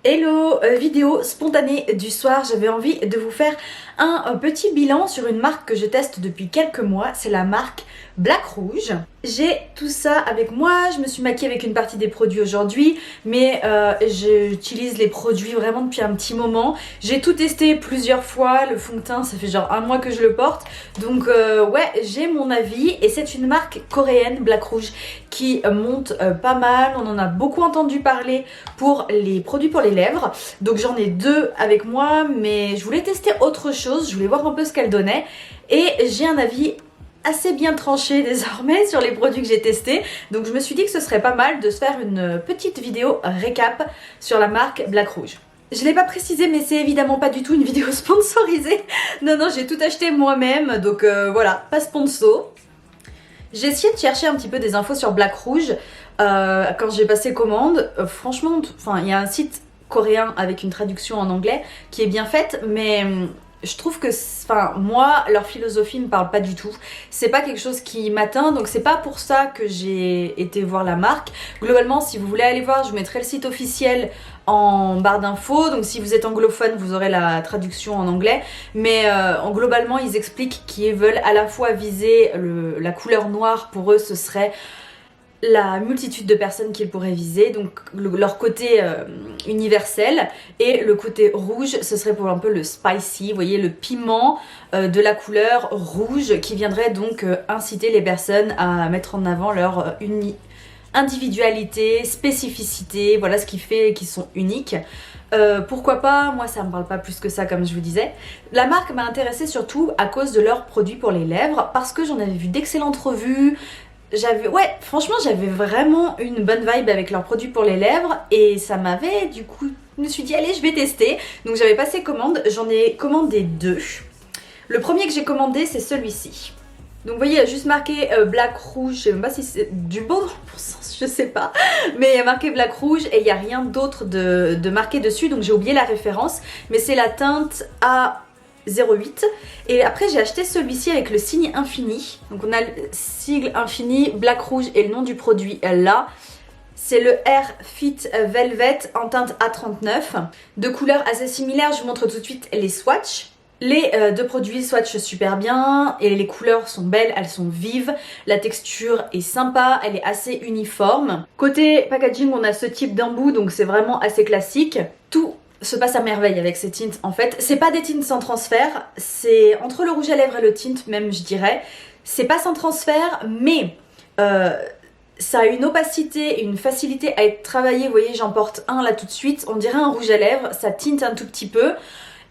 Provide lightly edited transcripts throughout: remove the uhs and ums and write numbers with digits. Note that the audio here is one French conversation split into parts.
Hello, vidéo spontanée du soir, j'avais envie de vous faire un petit bilan sur une marque que je teste depuis quelques mois, c'est la marque Black Rouge. J'ai tout ça avec moi, je me suis maquillée avec une partie des produits aujourd'hui, mais j'utilise les produits vraiment depuis un petit moment. J'ai tout testé plusieurs fois, le fond de teint ça fait genre un mois que je le porte, donc ouais j'ai mon avis et c'est une marque coréenne, Black Rouge, qui monte pas mal, on en a beaucoup entendu parler pour les produits pour les lèvres, donc j'en ai deux avec moi, mais je voulais tester autre chose, je voulais voir un peu ce qu'elle donnait et j'ai un avis assez bien tranché désormais sur les produits que j'ai testés, donc je me suis dit que ce serait pas mal de se faire une petite vidéo récap sur la marque Black Rouge. Je l'ai pas précisé mais c'est évidemment pas du tout une vidéo sponsorisée, non j'ai tout acheté moi-même, donc voilà, pas sponsor. J'ai essayé de chercher un petit peu des infos sur Black Rouge quand j'ai passé commande, franchement il y a un site coréen avec une traduction en anglais qui est bien faite, mais je trouve que, moi, leur philosophie ne me parle pas du tout. C'est pas quelque chose qui m'atteint, donc c'est pas pour ça que j'ai été voir la marque. Globalement, si vous voulez aller voir, je vous mettrai le site officiel en barre d'infos. Donc si vous êtes anglophone, vous aurez la traduction en anglais. Mais globalement, ils expliquent qu'ils veulent à la fois viser la couleur noire. Pour eux, ce serait la multitude de personnes qu'ils pourraient viser, donc leur côté universel, et le côté rouge ce serait pour un peu le spicy, vous voyez, le piment de la couleur rouge qui viendrait donc inciter les personnes à mettre en avant leur individualité, spécificité, voilà ce qui fait qu'ils sont uniques. Pourquoi pas, moi ça me parle pas plus que ça comme je vous disais. La marque m'a intéressée surtout à cause de leurs produits pour les lèvres, parce que j'en avais vu d'excellentes revues. Franchement j'avais vraiment une bonne vibe avec leurs produits pour les lèvres et ça m'avait, du coup je me suis dit allez je vais tester, donc j'avais passé commande, j'en ai commandé deux. Le premier que j'ai commandé c'est celui-ci, donc vous voyez il y a juste marqué Black Rouge, je sais même pas si c'est du bon sens, je sais pas, mais il y a marqué Black Rouge et il n'y a rien d'autre de marqué dessus, donc j'ai oublié la référence, mais c'est la teinte A08. Et après j'ai acheté celui-ci avec le signe infini, donc on a le sigle infini, Black Rouge et le nom du produit là. C'est le Air Fit Velvet en teinte A39, de couleurs assez similaires. Je vous montre tout de suite les swatchs. Les deux produits swatchent super bien et les couleurs sont belles, elles sont vives, la texture est sympa, elle est assez uniforme. Côté packaging on a ce type d'embout, donc c'est vraiment assez classique. Tout se passe à merveille avec ces tints en fait. C'est pas des tints sans transfert, c'est entre le rouge à lèvres et le tint même je dirais. C'est pas sans transfert mais ça a une opacité et une facilité à être travaillé. Vous voyez j'en porte un là tout de suite, on dirait un rouge à lèvres, ça tinte un tout petit peu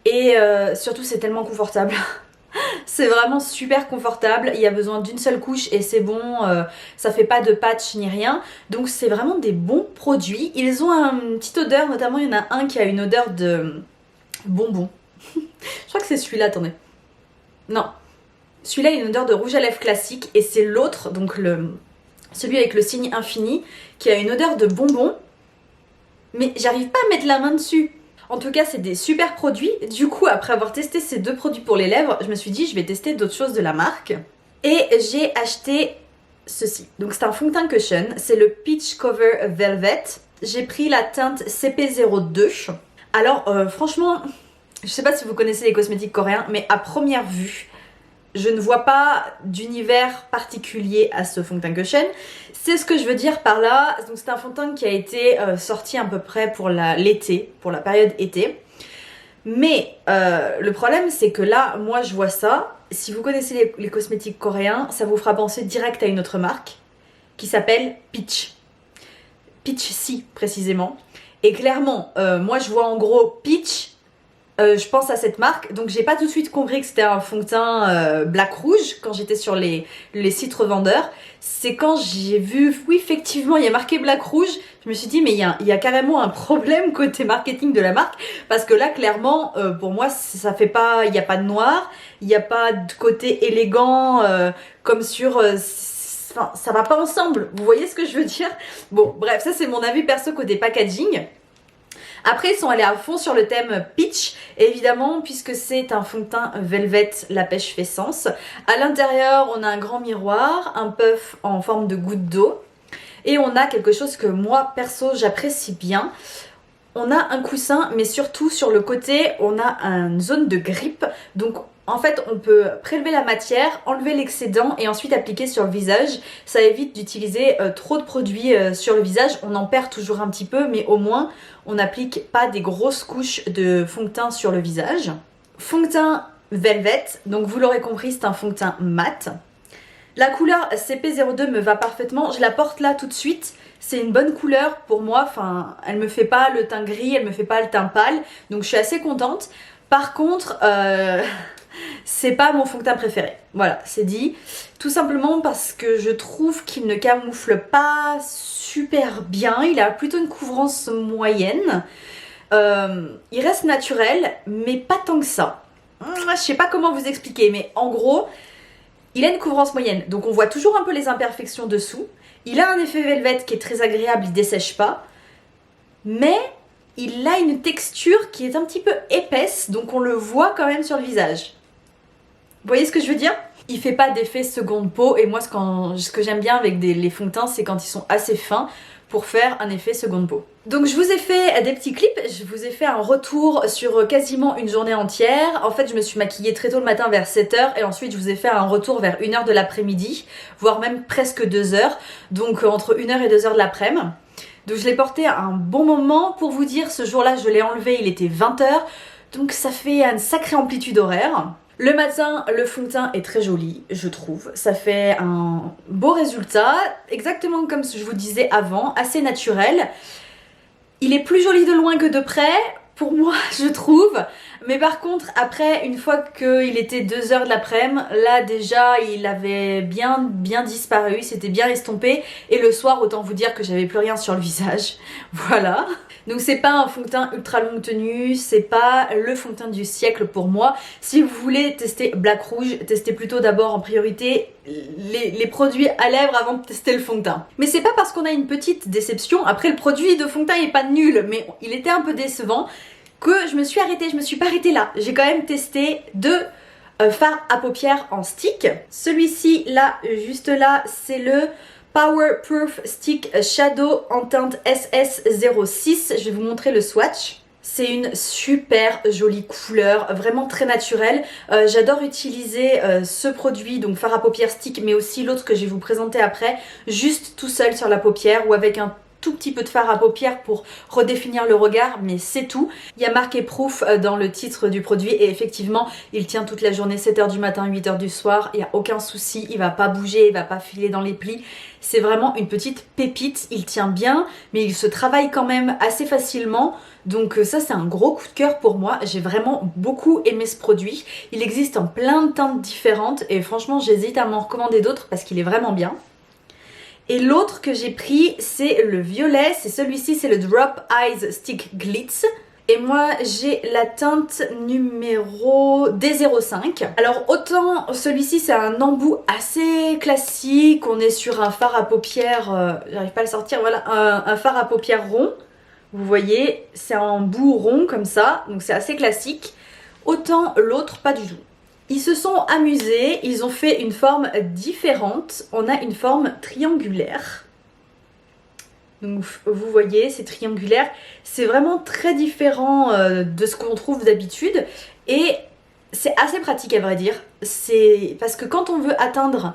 et surtout c'est tellement confortable. C'est vraiment super confortable, il y a besoin d'une seule couche et c'est bon, ça fait pas de patch ni rien, donc c'est vraiment des bons produits. Ils ont une petite odeur, notamment il y en a un qui a une odeur de bonbon. Je crois que c'est celui-là, attendez. Non, celui-là il a une odeur de rouge à lèvres classique et c'est l'autre, donc celui avec le signe infini, qui a une odeur de bonbon, mais j'arrive pas à mettre la main dessus. En tout cas c'est des super produits. Du coup après avoir testé ces deux produits pour les lèvres, je me suis dit je vais tester d'autres choses de la marque. Et j'ai acheté ceci. Donc c'est un fond de teint cushion, c'est le Peach Cover Velvet. J'ai pris la teinte CP02. Alors franchement, je sais pas si vous connaissez les cosmétiques coréens, mais à première vue, je ne vois pas d'univers particulier à ce fond de teint cushion. C'est ce que je veux dire par là. Donc c'est un fond de teint qui a été sorti à peu près pour l'été, pour la période été. Mais le problème c'est que là, moi je vois ça. Si vous connaissez les cosmétiques coréens, ça vous fera penser direct à une autre marque qui s'appelle Peach. Peach Si précisément. Et clairement, moi je vois en gros Peach. Je pense à cette marque, donc j'ai pas tout de suite compris que c'était un fond de teint Black Rouge quand j'étais sur les sites revendeurs. C'est quand j'ai vu, oui effectivement il y a marqué Black Rouge, je me suis dit mais il y a carrément un problème côté marketing de la marque, parce que là clairement pour moi ça fait pas, il n'y a pas de noir, il n'y a pas de côté élégant comme sur... Enfin, ça va pas ensemble, vous voyez ce que je veux dire? Bon bref, ça c'est mon avis perso côté packaging. Après ils sont allés à fond sur le thème peach, évidemment puisque c'est un fond de teint velvet, la pêche fait sens. À l'intérieur on a un grand miroir, un puff en forme de goutte d'eau et on a quelque chose que moi perso j'apprécie bien. On a un coussin, mais surtout sur le côté, on a une zone de grippe. Donc en fait, on peut prélever la matière, enlever l'excédent et ensuite appliquer sur le visage. Ça évite d'utiliser trop de produits sur le visage. On en perd toujours un petit peu, mais au moins, on n'applique pas des grosses couches de fond de teint sur le visage. Fond de teint Velvet, donc vous l'aurez compris, c'est un fond de teint mat. La couleur CP02 me va parfaitement, je la porte là tout de suite. C'est une bonne couleur pour moi, enfin, elle me fait pas le teint gris, elle me fait pas le teint pâle, donc je suis assez contente. Par contre, c'est pas mon fond de teint préféré. Voilà, c'est dit. Tout simplement parce que je trouve qu'il ne camoufle pas super bien, il a plutôt une couvrance moyenne. Il reste naturel, mais pas tant que ça. Je sais pas comment vous expliquer, mais en gros, il a une couvrance moyenne, donc on voit toujours un peu les imperfections dessous. Il a un effet velvet qui est très agréable, il dessèche pas. Mais il a une texture qui est un petit peu épaisse, donc on le voit quand même sur le visage. Vous voyez ce que je veux dire? Il fait pas d'effet seconde peau, et moi ce que j'aime bien avec les fonds de teint, c'est quand ils sont assez fins pour faire un effet seconde peau. Donc je vous ai fait des petits clips, je vous ai fait un retour sur quasiment une journée entière. En fait je me suis maquillée très tôt le matin vers 7 h et ensuite je vous ai fait un retour vers 1 h de l'après-midi, voire même presque 2 h, donc entre 1 h et 2 h de l'après-midi. Donc je l'ai porté à un bon moment. Pour vous dire, ce jour-là je l'ai enlevé, il était 20 h, donc ça fait une sacrée amplitude horaire. Le matin, le fond de teint est très joli, je trouve. Ça fait un beau résultat, exactement comme je vous disais avant, assez naturel. Il est plus joli de loin que de près, pour moi, je trouve. Mais par contre, après, une fois qu'il était 2 h de l'après-midi, là déjà, il avait bien disparu, c'était bien estompé. Et le soir, autant vous dire que j'avais plus rien sur le visage. Voilà. Donc c'est pas un fond de teint ultra longue tenue, c'est pas le fond de teint du siècle pour moi. Si vous voulez tester Black Rouge, testez plutôt d'abord en priorité les produits à lèvres avant de tester le fond de teint. Mais c'est pas parce qu'on a une petite déception, après le produit de fond de teint est pas nul, mais il était un peu décevant, que je me suis arrêtée. Je me suis pas arrêtée là. J'ai quand même testé deux fards à paupières en stick. Celui-ci là, juste là, c'est le Power Proof Stick Shadow en teinte SS06. Je vais vous montrer le swatch. C'est une super jolie couleur, vraiment très naturelle. J'adore utiliser ce produit, donc fard à paupières stick, mais aussi l'autre que je vais vous présenter après, juste tout seul sur la paupière ou avec un tout petit peu de fard à paupières pour redéfinir le regard, mais c'est tout. Il y a marqué Proof dans le titre du produit et effectivement il tient toute la journée, 7 h du matin, 8 h du soir, il n'y a aucun souci, il va pas bouger, il va pas filer dans les plis. C'est vraiment une petite pépite, il tient bien mais il se travaille quand même assez facilement. Donc ça c'est un gros coup de cœur pour moi, j'ai vraiment beaucoup aimé ce produit. Il existe en plein de teintes différentes et franchement j'hésite à m'en recommander d'autres parce qu'il est vraiment bien. Et l'autre que j'ai pris, c'est le violet, c'est celui-ci, c'est le Drop Eyes Stick Glitz. Et moi, j'ai la teinte numéro D05. Alors autant celui-ci, c'est un embout assez classique, on est sur un fard à paupières, j'arrive pas à le sortir, voilà, un fard à paupières rond. Vous voyez, c'est un embout rond comme ça, donc c'est assez classique. Autant l'autre, pas du tout. Ils se sont amusés, ils ont fait une forme différente. On a une forme triangulaire. Donc vous voyez, c'est triangulaire. C'est vraiment très différent de ce qu'on trouve d'habitude. Et c'est assez pratique à vrai dire. C'est parce que quand on veut atteindre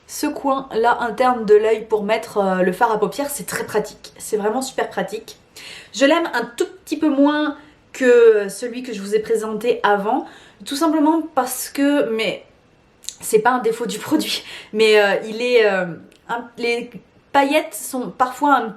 ce coin-là interne de l'œil pour mettre le fard à paupières, c'est très pratique. C'est vraiment super pratique. Je l'aime un tout petit peu moins que celui que je vous ai présenté avant. Tout simplement parce que, mais c'est pas un défaut du produit, mais les paillettes sont parfois un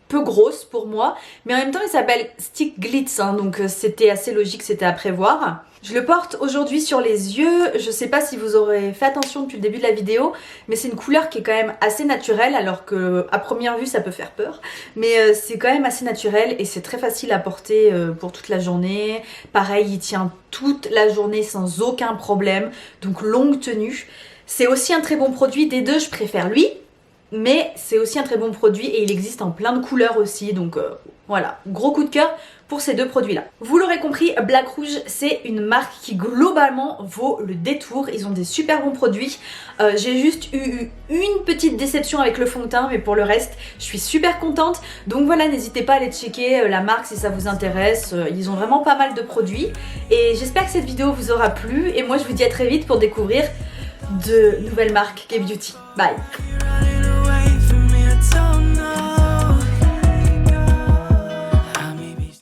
peu grosses pour moi, mais en même temps il s'appelle Stick Glitz, hein, donc c'était assez logique, c'était à prévoir. Je le porte aujourd'hui sur les yeux, je sais pas si vous aurez fait attention depuis le début de la vidéo, mais c'est une couleur qui est quand même assez naturelle, alors que à première vue ça peut faire peur, mais c'est quand même assez naturel et c'est très facile à porter pour toute la journée. Pareil, il tient toute la journée sans aucun problème, donc longue tenue. C'est aussi un très bon produit, des deux je préfère lui, mais c'est aussi un très bon produit et il existe en plein de couleurs aussi, donc Voilà, gros coup de cœur pour ces deux produits là. Vous l'aurez compris, Black Rouge c'est une marque qui globalement vaut le détour, ils ont des super bons produits. J'ai juste eu une petite déception avec le fond de teint, mais pour le reste je suis super contente. Donc voilà, n'hésitez pas à aller checker la marque si ça vous intéresse, ils ont vraiment pas mal de produits. Et j'espère que cette vidéo vous aura plu et moi je vous dis à très vite pour découvrir de nouvelles marques K-Beauty. Bye.